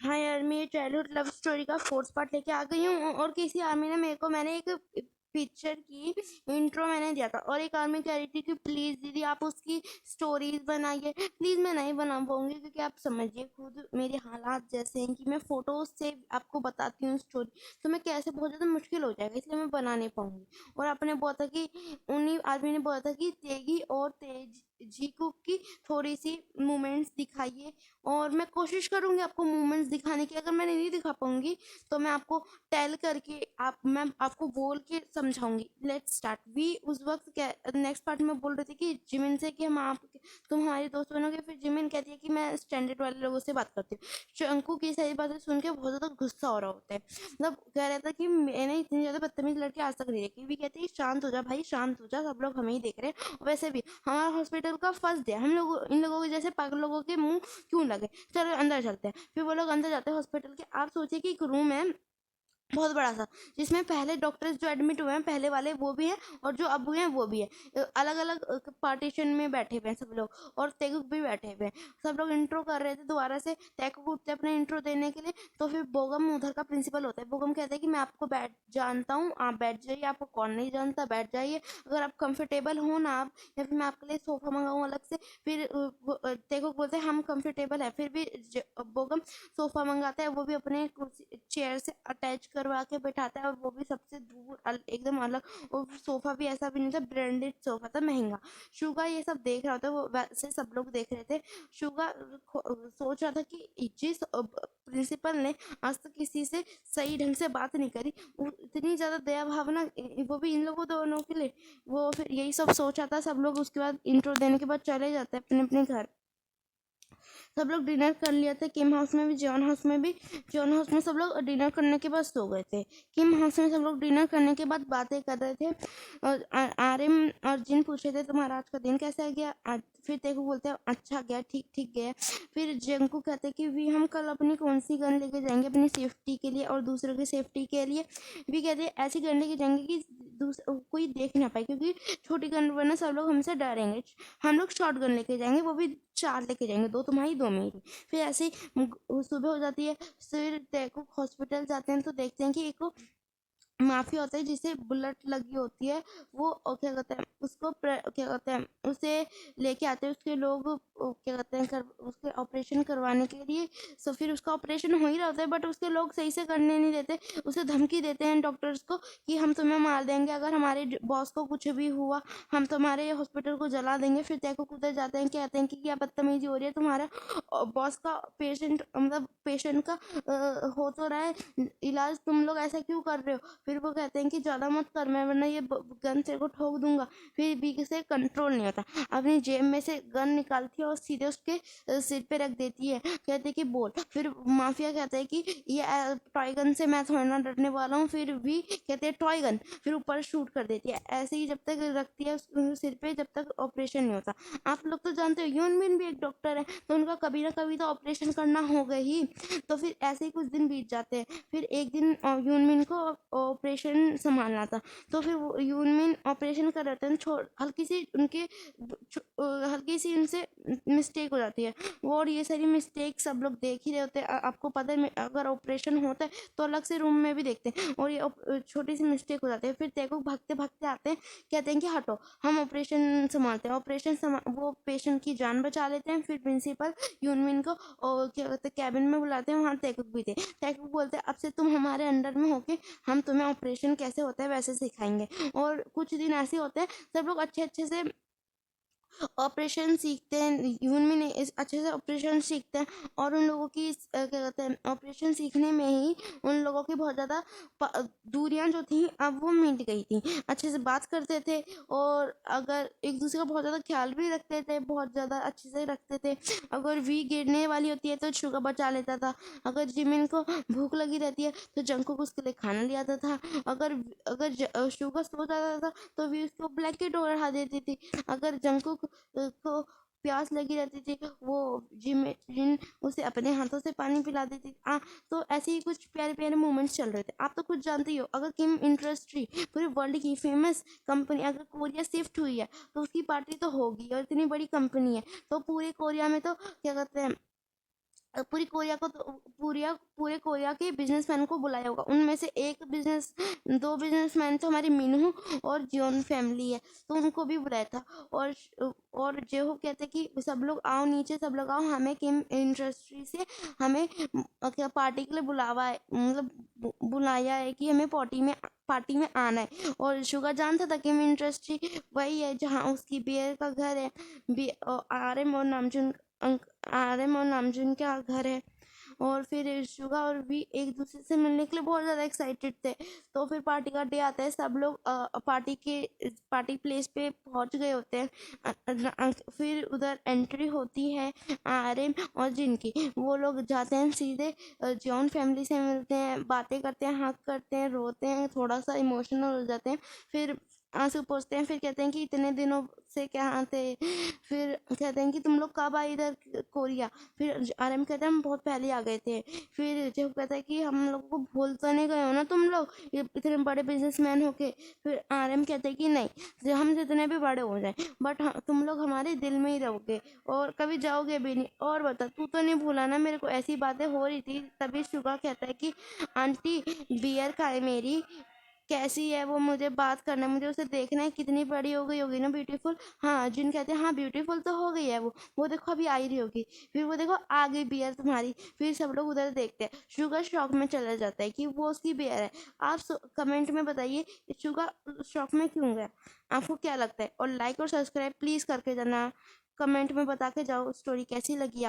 हाँ यार, मैं चाइल्डहुड लव स्टोरी का फोर्थ पार्ट लेके आ गई हूँ। और किसी आर्मी ने मैंने एक पिक्चर की इंट्रो मैंने दिया था, और एक आर्मी कह रही थी कि प्लीज़ दीदी आप उसकी स्टोरीज बनाइए। प्लीज़ मैं नहीं बना पाऊंगी, क्योंकि आप समझिए खुद मेरे हालात जैसे हैं कि मैं फोटोज से आपको बताती हूँ स्टोरी, तो मैं कैसे बहुत ज़्यादा मुश्किल हो जाएगा, इसलिए मैं बना नहीं पाऊंगी। और आपने बोला था कि उन्हीं आदमी ने बोला था कि तेगी और तेज जीकू की थोड़ी सी मूवमेंट्स दिखाइए, और मैं कोशिश करूंगी आपको मूवमेंट्स दिखाने की। अगर मैं नहीं दिखा पाऊंगी तो मैं आपको टेल करके मैं आपको बोल के समझाऊंगी। Let's start. वी उस वक्त नेक्स्ट पार्ट में बोल रहे थे कि जिमिन से कि तुम हमारे दोस्त बनोगे। फिर जिमिन कहती है कि मैं स्टैंडर्ड वाले लोगों से बात करती हूँ। शंकु की सारी बातें सुन के बहुत ज्यादा गुस्सा हो रहा होता है, मतलब कह रहा था कि मैंने इतनी ज्यादा बदतमीज लड़की आज तक नहीं देखी। भी कहती है शांत हो जा भाई, शांत हो जा, सब लोग हमें ही देख रहे हैं। वैसे भी हमारा हॉस्पिटल का फर्स्ट डे, हम लोग इन लोगों के जैसे पागल लोगों के मुंह क्यों लगे। चलो अंदर चलते हैं। फिर वो लोग अंदर जाते हैं हॉस्पिटल के। आप सोचिए कि एक रूम है बहुत बड़ा सा, जिसमें पहले डॉक्टर्स जो एडमिट हुए हैं पहले वाले वो भी हैं, और जो अब हुए हैं वो भी है। अलग अलग पार्टीशन में बैठे हुए हैं सब लोग, और तेगुक भी बैठे हुए हैं। सब लोग इंट्रो कर रहे थे दोबारा से, तेगुक उठते अपने इंट्रो देने के लिए। तो फिर बोगम उधर का प्रिंसिपल होता है। बोगम कहते हैं कि मैं आपको बैठ जानता हूँ, आप बैठ जाइए, आपको कौन नहीं जानता, बैठ जाइए। अगर आप कंफर्टेबल हो ना आप, या फिर मैं आपके लिए सोफा मंगाऊँ अलग से। फिर तेगुक बोलते हैं हम कंफर्टेबल है। फिर भी बोगम सोफा मंगाता है, वो भी अपने कुर्सी चेयर से अटैच करवा के बैठाता है, और वो भी सबसे दूर एकदम अलग। और सोफा भी ऐसा भी नहीं था, ब्रांडेड सोफा था, महंगा। शुगा ये सब देख रहा होता है, वो वैसे सब लोग देख रहे थे। शुगा सोच रहा था कि जिस प्रिंसिपल ने आज तक किसी से सही ढंग से बात नहीं करी, इतनी ज्यादा दया भावना, वो भी इन लोगों दोनों के लिए। वो फिर यही सब सोच रहा था। सब लोग उसके बाद इंट्रो देने के बाद चले जाते हैं अपने अपने घर। सब लोग डिनर कर लिया था, किम हाउस में भी जॉन हाउस में भी। जॉन हाउस में सब लोग डिनर करने के बाद सो गए थे। किम हाउस में सब लोग डिनर करने के बाद बातें कर रहे थे। और आर्यन और जिन पूछ रहे थे तुम्हारा आज का दिन कैसा गया। फिर तेको बोलते हैं अच्छा गया, ठीक ठीक गया। फिर जंकू कहते हैं कि भी हम कल अपनी कौन सी गन लेके जाएंगे अपनी सेफ्टी के लिए और दूसरों की सेफ्टी के लिए। भी कहते हैं ऐसी गन लेके जाएंगे कि कोई देख ना पाए, क्योंकि छोटी गन वरना सब लोग हमसे डरेंगे। हम लोग शॉर्ट गन लेके जाएंगे, वो भी 4 लेके जाएंगे, 2 तुम्हारी 2 मेरी। फिर ऐसे ही सुबह हो जाती है। फिर देखो हॉस्पिटल जाते हैं तो देखते हैं कि एक माफिया होता है जिसे बुलेट लगी होती है। वो क्या कहते हैं उसको क्या कहते हैं उसे लेके आते हैं उसके लोग, क्या कहते हैं उसके ऑपरेशन करवाने के लिए। सो फिर उसका ऑपरेशन हो ही रहा होता है, बट उसके लोग सही से करने नहीं देते। उसे धमकी देते हैं डॉक्टर्स को कि हम तुम्हें मार देंगे अगर हमारे बॉस को कुछ भी हुआ, हम तुम्हारे हॉस्पिटल को जला देंगे। फिर तैको उधर जाते हैं, कहते हैं कि क्या बदतमीजी हो रही है तुम्हारा बॉस का पेशेंट, मतलब पेशेंट का हो तो रहा है इलाज, तुम लोग ऐसा क्यों कर रहे हो। फिर वो कहते हैं कि ज़्यादा मत कर, मैं वरना ये गन तेरे को ठोक दूंगा। फिर बी से कंट्रोल नहीं होता, अपनी जेब में से गन निकालती है और सीधे उसके सिर पे रख देती है। कहते हैं कि बोल। फिर माफिया कहता है कि ये टॉय गन से मैं थोड़ा ना डरने वाला हूँ। फिर भी कहते हैं टॉय गन, फिर ऊपर शूट कर देती है। ऐसे ही जब तक रखती है सिर पे जब तक ऑपरेशन नहीं होता। आप लोग तो जानते हो यून बिन भी एक डॉक्टर है, तो उनका कभी ना कभी तो ऑपरेशन करना होगा ही। तो फिर ऐसे ही कुछ दिन बीत जाते हैं। फिर एक दिन यूनमिन को ऑपरेशन संभालना था। तो फिर यूनमिन ऑपरेशन कर रहे थे, हल्की सी उनके हल्की सी उनसे मिस्टेक हो जाती है। और ये सारी मिस्टेक सब लोग देख ही रहे होते हैं। आपको पता है अगर ऑपरेशन होता है तो अलग से रूम में भी देखते हैं, और ये छोटी सी मिस्टेक हो जाती है। फिर तेको भागते भागते आते हैं, कहते हैं कि हटो हम ऑपरेशन संभालते हैं। वो पेशेंट की जान बचा लेते हैं। फिर प्रिंसिपल यूनमिन को और क्या कहते हैं कैबिन में बुलाते हैं, वहाँ तैकुक भी थे। तैकुक बोलते हैं अब से तुम हमारे अंडर में होके हम तुम्हें ऑपरेशन कैसे होता है वैसे सिखाएंगे। और कुछ दिन ऐसे होते हैं सब लोग अच्छे अच्छे से ऑपरेशन सीखते हैं। ह्यूमन अच्छे से ऑपरेशन सीखते हैं, और उन लोगों की क्या कहते हैं ऑपरेशन सीखने में ही उन लोगों की बहुत ज़्यादा दूरियां जो थी अब वो मिट गई थी। अच्छे से बात करते थे, और अगर एक दूसरे का बहुत ज़्यादा ख्याल भी रखते थे, बहुत ज़्यादा अच्छे से रखते थे। अगर वी गिरने वाली होती है तो शुगर बचा लेता था। अगर जिमिन को भूख लगी रहती है तो जंकुक उसके लिए खाना ले आता था। अगर अगर शुगर सो जाता था तो वी उसको ब्लैंकेट ओढ़ा देती थी। अगर जंकुक को प्यास लगी रहती थी, वो जिन उसे अपने हाथों से पानी पिला देती थी। तो ऐसे ही कुछ प्यारे प्यारे मोमेंट्स चल रहे थे। आप तो कुछ जानते ही हो, अगर किम इंडस्ट्री पूरे वर्ल्ड की फेमस कंपनी अगर कोरिया शिफ्ट हुई है तो उसकी पार्टी तो होगी, और इतनी बड़ी कंपनी है तो पूरे कोरिया में तो क्या कहते हैं पूरी पूरे कोरिया के बिजनेसमैन को बुलाया होगा। उनमें से दो बिजनेसमैन तो हमारी मिनहू और जियोन फैमिली है, तो उनको भी बुलाया था। और जेहो कहते कि सब लोग आओ नीचे, सब लोग आओ, हमें किम इंडस्ट्री से हमें क्या पार्टी के लिए बुलावा है, मतलब बुलाया है कि हमें पार्टी में आना है। और शुगर जानता था किम इंडस्ट्री वही है जहाँ उसकी बियर का घर है, आरएम और नामजून का घर है। और फिर शुगा और भी एक दूसरे से मिलने के लिए बहुत ज़्यादा एक्साइटेड थे। तो फिर पार्टी का डे आता है, सब लोग पार्टी प्लेस पे पहुंच गए होते हैं। फिर उधर एंट्री होती है आरएम और जिन की। वो लोग जाते हैं सीधे जॉन फैमिली से मिलते हैं, बातें करते हैं, हक करते हैं, रोते हैं, थोड़ा सा इमोशनल हो जाते हैं, फिर आंसू पोंछते हैं, फिर कहते हैं कि इतने दिनों से कहाँ थे। फिर कहते हैं कि तुम लोग कब आए इधर कोरिया। फिर आरएम कहते हैं हम बहुत पहले आ गए थे। फिर जब कहता है कि हम लोग को भूल तो नहीं गए हो ना तुम लोग, ये इतने बड़े बिजनेसमैन होके। फिर आरएम कहते हैं कि नहीं, हम जितने भी बड़े हो जाए बट तुम लोग हमारे दिल में ही रहोगे और कभी जाओगे भी नहीं। और बता, तू तो नहीं भूला ना मेरे को। ऐसी बातें हो रही थी तभी शुगा कहता है कि आंटी बियर खाए मेरी, कैसी है वो, मुझे बात करना है, मुझे उसे देखना है, कितनी बड़ी हो गई होगी ना, ब्यूटीफुल। हाँ, जिन कहते हैं हाँ ब्यूटीफुल तो हो गई है वो देखो अभी आ ही रही होगी। फिर वो देखो आ गई बियर तुम्हारी। फिर सब लोग उधर देखते हैं, शुगर शॉक में चला जाता है कि वो उसकी बियर है। आप कमेंट में बताइए शुगर शॉक में क्यों गया, आपको क्या लगता है। और लाइक और सब्सक्राइब प्लीज़ करके जाना, कमेंट में बता के जाओ स्टोरी कैसी लगी।